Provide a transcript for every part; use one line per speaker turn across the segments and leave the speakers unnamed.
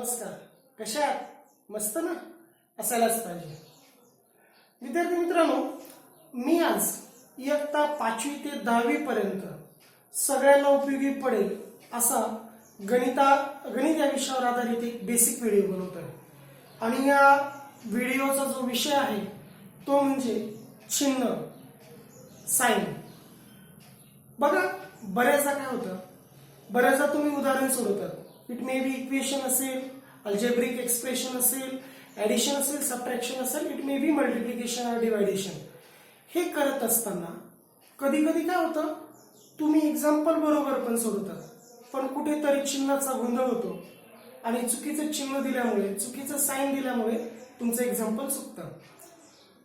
नमस्कार. कशा आहात? मस्त ना? असायलाच पाहिजे. विद्यार्थी मित्रांनो, मी आज इयत्ता 5वी ते 10वी पर्यंत सगळ्यांना उपयोगी पडेल असा गणित या विषयावर आधारित एक बेसिक व्हिडिओ बनवतोय. आणि या व्हिडिओचा जो विषय आहे तो म्हणजे चिन्ह, साइन. बघा, बऱ्याचदा काय होतं, बऱ्याचदा तुम्ही उदाहरण सोडवतात. इट मे बी इक्वेशन असेल, अल्जेब्रिक एक्सप्रेशन असेल, ऍडिशन असेल, सबट्रॅक्शन असेल, इट मे बी मल्टिप्लिकेशन और डिवायडेशन. हे करत असताना कधी कधी काय होतं, तुम्ही एक्झाम्पल बरोबर पण सोडवतात, पण कुठेतरी चिन्हाचा गोंधळ होतो आणि चुकीचं चिन्ह दिल्यामुळे, चुकीचं साइन दिल्यामुळे तुमचं एक्झाम्पल चुकतं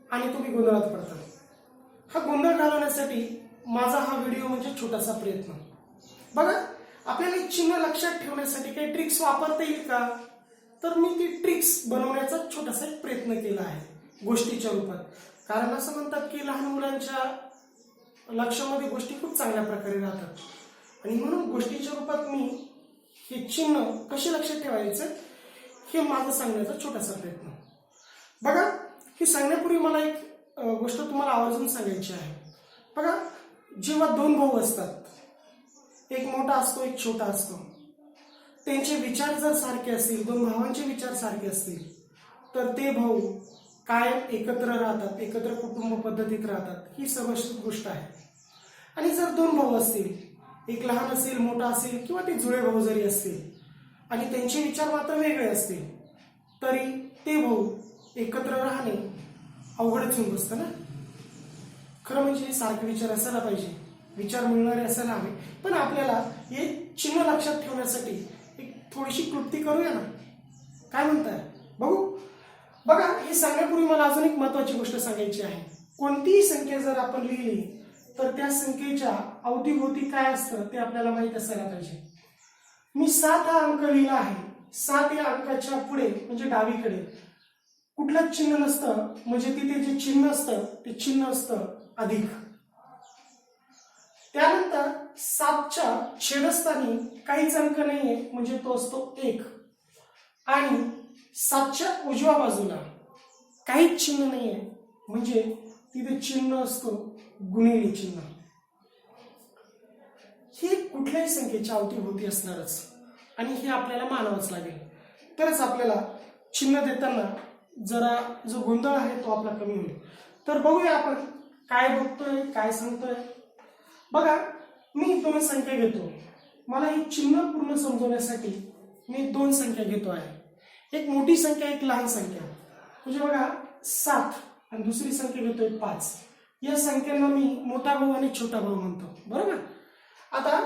आणि तुम्ही गोंधळात पडतात. हा गोंधळ घालवण्यासाठी माझा हा व्हिडिओ म्हणजे छोटासा प्रयत्न. बघा, आपल्याला एक चिन्ह लक्षात ठेवण्यासाठी काही ट्रिक्स वापरता येईल का? तर मी ती ट्रिक्स बनवण्याचा छोटासा एक प्रयत्न केला आहे गोष्टीच्या रूपात. कारण असं म्हणतात की लहान मुलांच्या लक्षामध्ये गोष्टी खूप चांगल्या प्रकारे राहतात आणि म्हणून गोष्टीच्या रूपात मी हे चिन्ह कसे लक्षात ठेवायचं हे माझं सांगण्याचा छोटासा प्रयत्न. बघा, हे सांगण्यापूर्वी मला एक गोष्ट तुम्हाला आवर्जून सांगायची आहे. बघा, जेव्हा दोन भाऊ असतात, एक मोठा असतो, एक छोटा असतो, त्यांचे विचार जर सारखे असतील, दोन भावांचे विचार सारखे असतील, तर ते भाऊ कायम एकत्र राहतात, एकत्र कुटुंब पद्धतीत राहतात. ही सर्वश्रुत गोष्ट आहे. आणि जर दोन भाऊ असतील, एक लहान असेल, मोठा असेल, किंवा ते जुळे भाऊ जरी असतील आणि त्यांचे विचार मात्र वेगळे असतील, तरी ते भाऊ एकत्र राहणे अवघडच होऊन बसतं ना. खरं म्हणजे सारखे विचार असायला पाहिजे, विचार मिळणारे असायला हवे. पण आपल्याला हे चिन्ह लक्षात ठेवण्यासाठी एक थोडीशी क्लुप्ती करूया ना. काय म्हणताय? बघू. बघा, हे सांगण्यापूर्वी मला अजून एक महत्वाची गोष्ट सांगायची आहे. कोणतीही संख्या जर आपण लिहिली तर त्या संख्येच्या अवतीभोवती काय असतं ते आपल्याला माहित असायला पाहिजे. मी 7 हा अंक लिहिला आहे. 7 या अंकाच्या पुढे म्हणजे डावीकडे कुठलंच चिन्ह नसतं, म्हणजे तिथे जे चिन्ह असतं ते चिन्ह असतं अधिक. त्यानंतर 7च्या छेदस्थानी काहीच अंक नाहीये, म्हणजे तो असतो 1. आणि 7च्या उजव्या बाजूला काहीच चिन्ह नाहीये, म्हणजे तिथे चिन्ह असतो गुणिले चिन्ह. हे कुठल्याही संख्येच्या अवतीभोवती असणारच आणि हे आपल्याला मानावंच लागेल, तरच आपल्याला चिन्ह देताना जरा जो गोंधळ आहे तो आपला कमी होईल. तर बघूया आपण काय बघतोय, काय सांगतोय. बघा, मी 2 संख्या घेतो. मला ही चिन्ह पूर्ण समजवण्यासाठी मी 2 संख्या घेतो आहे. एक मोठी संख्या, एक लहान संख्या. म्हणजे बघा, 7 आणि दुसरी संख्या घेतोय 5. या संख्यांना मी मोठा भाऊ आणि छोटा भाऊ म्हणतो, बरोबर. आता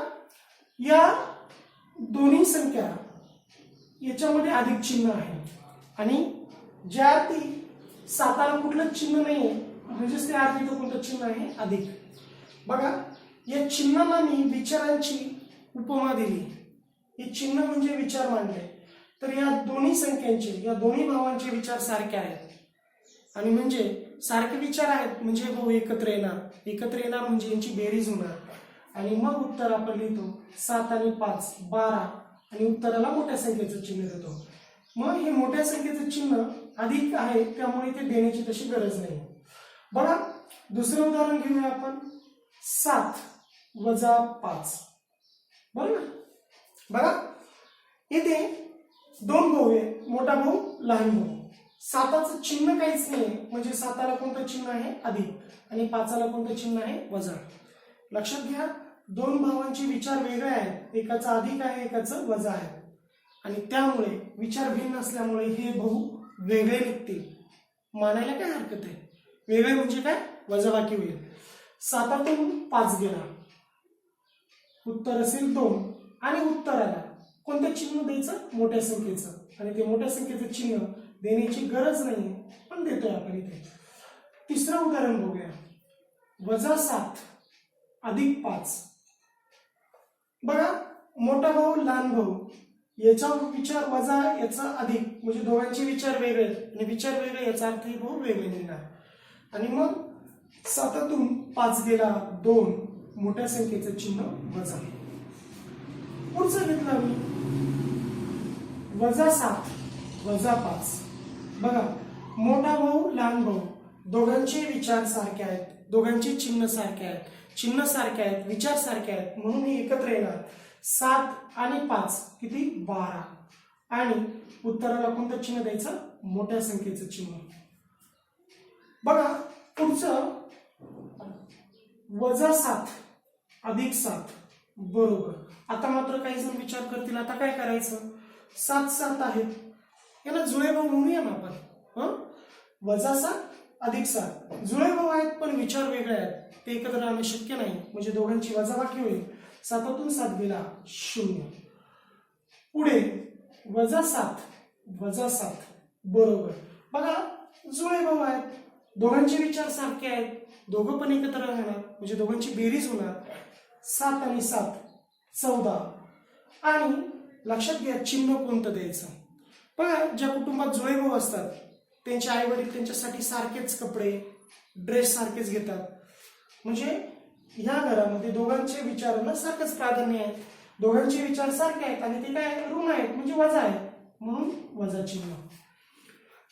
या दोन्ही संख्या याच्यामध्ये अधिक चिन्ह आहे आणि ज्या अर्थी 7ला कुठलंच चिन्ह नाहीये, म्हणजेच त्या अर्थी तो कोणतं चिन्ह आहे? अधिक. बघा, या चिन्हाला मी विचारांची उपमा दिली. हे चिन्ह म्हणजे विचार मांडले. तर या दोन्ही संख्यांचे, या दोन्ही भावांचे विचार सारखे आहेत आणि म्हणजे सारखे विचार आहेत म्हणजे भाऊ एकत्र येणार. एकत्र येणार म्हणजे यांची बेरीज होणार आणि मग उत्तर आपण लिहितो 7 आणि 5 12 आणि उत्तराला मोठ्या संख्येचं चिन्ह देतो. मग हे मोठ्या संख्येचं चिन्ह अधिक आहे, त्यामुळे ते देण्याची तशी गरज नाही. बघा, दुसरं उदाहरण घेऊया आपण. 7 वजा 5, बरोबर. बघा, इथे 2 भाऊ आहे, मोठा भाऊ, लहान भाऊ. 7चं चिन्ह काहीच नाही, म्हणजे 7ला कोणतं चिन्ह आहे? अधिक आणि 5ला कोणतं चिन्ह आहे? वजा. लक्षात घ्या, 2 भावांचे विचार वेगळे आहेत. एकाचा अधिक आहे, एकाचं वजा आहे आणि त्यामुळे विचार भिन्न असल्यामुळे हे भाऊ वेगळे निघतील. मानायला काय हरकत आहे? वेगळे म्हणजे काय? वजाबाकी होईल. 7तून 5 गेला, उत्तर असेल 2 आणि उत्तराला कोणतं चिन्ह द्यायचं? मोठ्या संख्येचं. आणि ते मोठ्या संख्येचं चिन्ह देण्याची गरज नाही, पण देतोय आपण इथे. तिसरं उदाहरण बघूया. वजा 7 अधिक 5. बघा, मोठा भाऊ, लहान भाऊ, याचा विचार वजा, याचा अधिक, म्हणजे दोघांचे विचार वेगळे आणि विचार वेगळे, याचा अर्थ हे भाऊ वेगळे निघणार. आणि मग 7तून 5 गेला 2, मोठ्या संख्येचं चिन्ह वजा. पुढचं घेतलं मी -7 -5. बघा, मोठा भाऊ लहान भाऊ दोघांचे विचार सारखे आहेत, दोघांचे चिन्ह सारखे आहेत, चिन्ह सारखे आहेत, विचार सारखे आहेत, म्हणून हे एकत्र येणार. 7 आणि 5 किती? 12. आणि उत्तराला कोणतं चिन्ह द्यायचं? मोठ्या संख्येचं चिन्ह. बघा पुढचं -7 अधिक 7 बरोबर. आता मात्र काही जण विचार करतील आता काय करायचं? 7 7 आहेत, याला जुळे भाऊ म्हणूया ना आपण. -7 अधिक 7 जुळे भाऊ आहेत पण विचार वेगळे आहेत, ते एकत्र आणणे शक्य नाही, म्हणजे दोघांची वजाबाकी होईल. 7तून 7 गेला 0. पुढे -7 बरोबर. बघा जुळे भाऊ आहेत, दोघांचे विचार सारखे आहेत, दोघं पण एकत्र राहणार, म्हणजे दोघांची बेरीज होणार. 7 आणि 7 14. आणि लक्षात घ्या चिन्ह कोणतं द्यायचं. बघा ज्या कुटुंबात जुळे भाऊ असतात त्यांचे आई वडील त्यांच्यासाठी सारखेच कपडे ड्रेस सारखेच घेतात, म्हणजे ह्या घरामध्ये दोघांचे विचारांना सारखंच प्राधान्य आहे, दोघांचे विचार सारखे आहेत आणि ते काय ऋण आहेत म्हणजे वजा आहेत, म्हणून वजा चिन्ह.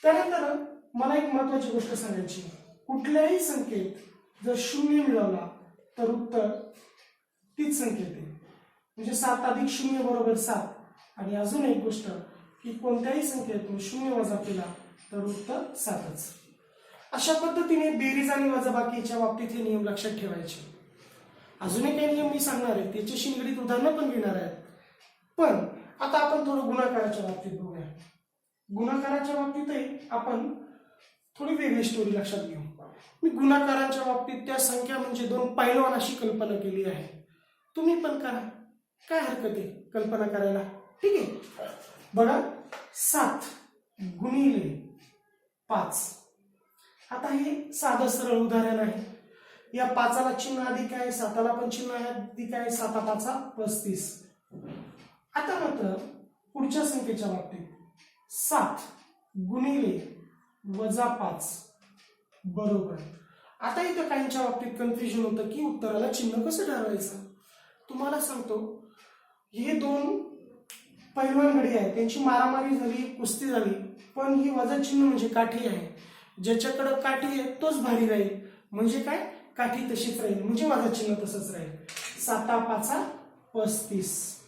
त्यानंतर मला एक महत्वाची गोष्ट सांगायची, कुठल्याही संख्येत जर 0 मिळवला तर उत्तर तीच संख्येत आहे, म्हणजे 7 अधिक 0 बरोबर 7. आणि अजून एक गोष्ट की कोणत्याही संख्येतून 0 वजा केला तर उत्तर 7च. अशा पद्धतीने बेरीज आणि वजाबाकीच्या बाबतीत हे नियम लक्षात ठेवायचे. अजूनही काही नियम मी सांगणार आहे, त्याच्याशी निगडीत उदाहरणं पण घेणार आहेत. पण आता आपण थोडं गुणाकाराच्या बाबतीत बघूया. गुणाकाराच्या बाबतीतही आपण थोडी वेगळी स्टोरी लक्षात घेऊ. मी गुणाकाराच्या बाबतीत त्या संख्या म्हणजे 2 पैलवान अशी कल्पना केली आहे. तुम्ही पण करा, काय हरकत आहे कल्पना करायला, ठीक आहे. बघा 7 गुणिले 5. आता हे साधं सरळ उदाहरण आहे. या 5ला चिन्ह अधिक आहे, 7ला पण चिन्ह अधिक आहे, 7 5 35. आता मात्र पुढच्या संख्येच्या बाबतीत 7 गुणिले -5 बरोबर. आता इथं काहींच्या बाबतीत कन्फ्युजन होतं की उत्तराला चिन्ह कसं ठरवायचं. तुम्हाला सांगतो, हे 2 पैलवान गडी आहे, त्यांची मारामारी झाली, कुस्ती झाली, पण ही वजा चिन्ह म्हणजे काठी आहे. ज्याच्याकडे काठी आहे तोच भारी राहील, म्हणजे काय काठी तशीच राहील, म्हणजे वजा चिन्ह तसंच राहील. 7 5 35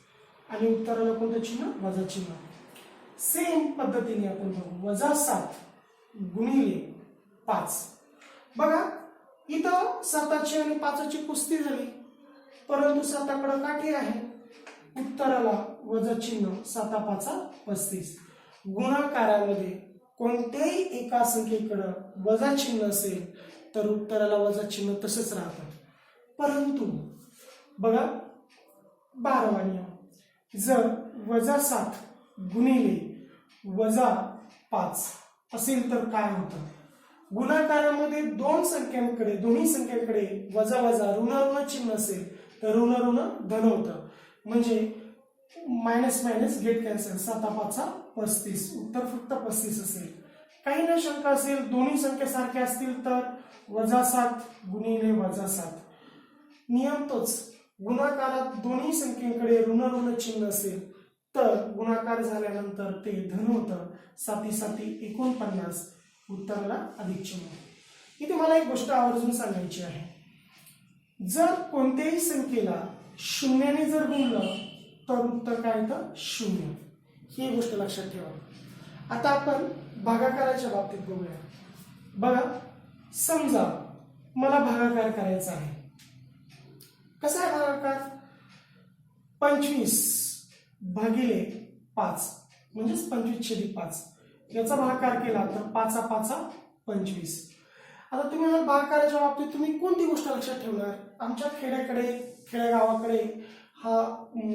आणि उत्तराला कोणतं चिन्ह? वजा चिन्ह. सेम पद्धतीने आपण बघू, -7 गुणिले 5. बघा इथं 7ची आणि 5ची कुस्ती झाली, परंतु 7कडे काठी आहे, उत्तराला वजा चिन्ह. 7 5 35. गुणाकारामध्ये कोणत्याही एका संख्येकडे वजा चिन्ह असेल तर उत्तराला वजा चिन्ह तसंच राहतं. परंतु बघा 12वा नियम, जर -7 गुणिले -5 असेल तर काय होतं? गुणाकारामध्ये दोन्ही संख्यांकडे वजा वजा ऋण ऋण चिन्ह असेल तर ऋण ऋण धन होतं, म्हणजे मायनस मायनस गेट कॅन्सल. 7 5 35. उत्तर फक्त 35 असेल. काही ना शंका असेल, दोन्ही संख्या सारख्या असतील तर -7 गुणिले -7. नियम तोच, गुणाकारात दोन्ही संख्येकडे ऋण ऋण चिन्ह असेल तर गुणाकार झाल्यानंतर ते धन होतं. 7 7 49. उत्तराला अधिक चिन्ह. इथे मला एक गोष्ट आवर्जून सांगायची आहे, जर कोणत्याही संख्येला 0 ने जर गुणलं तर उत्तर काय येतं? 0. ही गोष्ट लक्षात ठेवा. आता आपण भागाकाराच्या बाबतीत बघूया. बघा समजा मला भागाकार करायचा आहे. कसा आहे भागाकार? 25 भागिले 5 म्हणजेच 25/5. याचा भागाकार केला तर 5 5 25. आता तुम्ही जर भागाकाराच्या बाबतीत तुम्ही कोणती गोष्ट लक्षात ठेवणार? आमच्या खेडेगावाकडे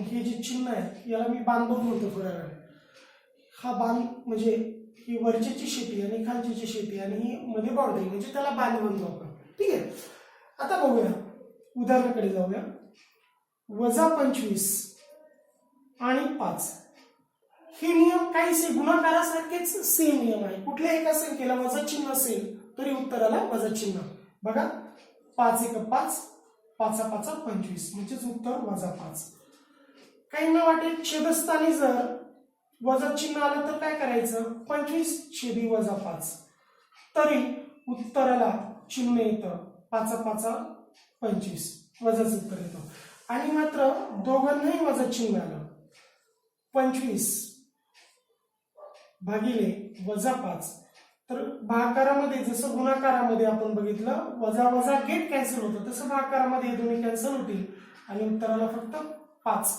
हे जे चिन्ह आहे याला मी बाण बघून होतो थोड्या वेळ. हा बाण म्हणजे ही वरची शेती आणि खालची शेती आणि ही मध्ये बाउंड्री, म्हणजे त्याला बाण म्हणतो आपण, ठीक आहे. आता बघूया, उदाहरणाकडे जाऊया. -25 आणि 5 हे नियम काहीसे गुणाकारासारखेच सेम नियम आहे. कुठल्या एका संख्येला वजा चिन्ह असेल तरी उत्तराला वजा चिन्ह. बघा 5 1 5, 5 5 25, म्हणजेच उत्तर -5. काहींना वाटेल छेदस्थानी जर वजा चिन्ह आलं तर काय करायचं, 25/5 तरी उत्तराला चिन्ह येतं 5×5=25 वजाच उत्तर येतं. आणि मात्र दोघांनाही वजा चिन्ह आलं 25/-5 तर भागाकारामध्ये जसं गुणाकारामध्ये आपण बघितलं वजा वजा गेट कॅन्सल होतं तसं भागाकारामध्ये हे दोन्ही कॅन्सल होतील आणि उत्तराला फक्त 5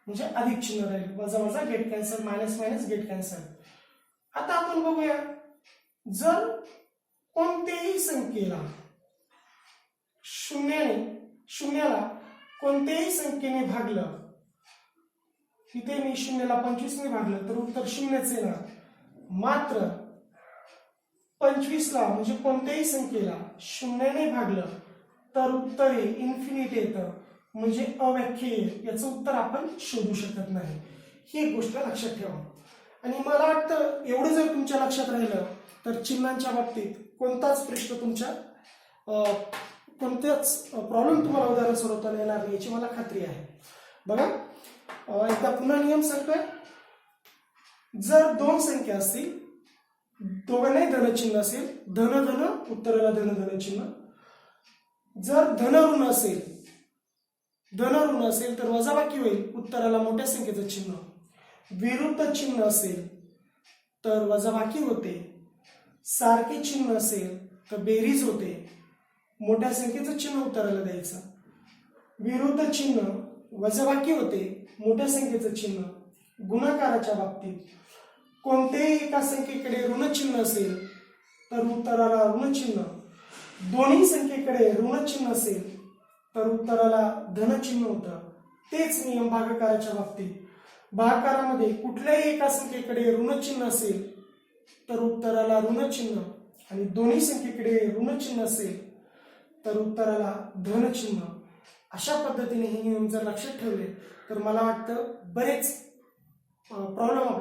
म्हणजे अधिक चिन्ह राहील. वजा वजा get cancel, minus minus get cancel. आता आपण बघूया जर कोणत्याही संख्येला शून्याला कोणत्याही संख्येने भागलं, इथे मी शून्याला 25 ने भागलं तर उत्तर शून्यच येणार. मात्र 25ला म्हणजे कोणत्याही संख्येला शून्याने भागलं तर उत्तर हे इन्फिनिट येतं म्हणजे अव्याख्येय. याचं उत्तर आपण शोधू शकत नाही. ही एक गोष्ट लक्षात ठेवा. आणि मला वाटतं एवढं जर तुमच्या लक्षात राहिलं तर चिन्हांच्या बाबतीत कोणताच प्रश्न तुमच्या कोणत्याच प्रॉब्लेम तुम्हाला उदाहरण सोडवता येणार नाही याची मला खात्री आहे. बघा एकदा पुन्हा नियम सांगतोय. जर दोन संख्या असतील दोघांनाही धन चिन्ह असेल, धन धन उत्तराला धन धन चिन्ह. जर धन ऋण असेल तर वजाबाकी होईल उत्तराला मोठ्या संख्येचं चिन्ह. विरुद्ध चिन्ह असेल तर वजाबाकी होते. सारखे चिन्ह असेल तर बेरीज होते. मोठ्या संख्येचं चिन्ह उत्तराला द्यायचं. विरुद्ध चिन्ह वजाबाकी होते. मोठ्या संख्येचं चिन्ह. गुणाकाराच्या बाबतीत कोणत्याही एका संख्येकडे ऋण चिन्ह असेल तर उत्तराला ऋण चिन्ह. दोन्ही संख्येकडे ऋण चिन्ह असेल तर उत्तराला धन चिन्ह होतं. तेच नियम भागाकाराच्या बाबतीत. भागाकारामध्ये कुठल्याही एका संख्येकडे ऋण चिन्ह असेल तर उत्तराला ऋण चिन्ह आणि दोन्ही संख्येकडे ऋण चिन्ह असेल तर उत्तराला धन चिन्ह. अशा पद्धतीने हे नियम जर लक्षात ठेवले तर मला वाटतं बरेच प्रॉब्लेम आपले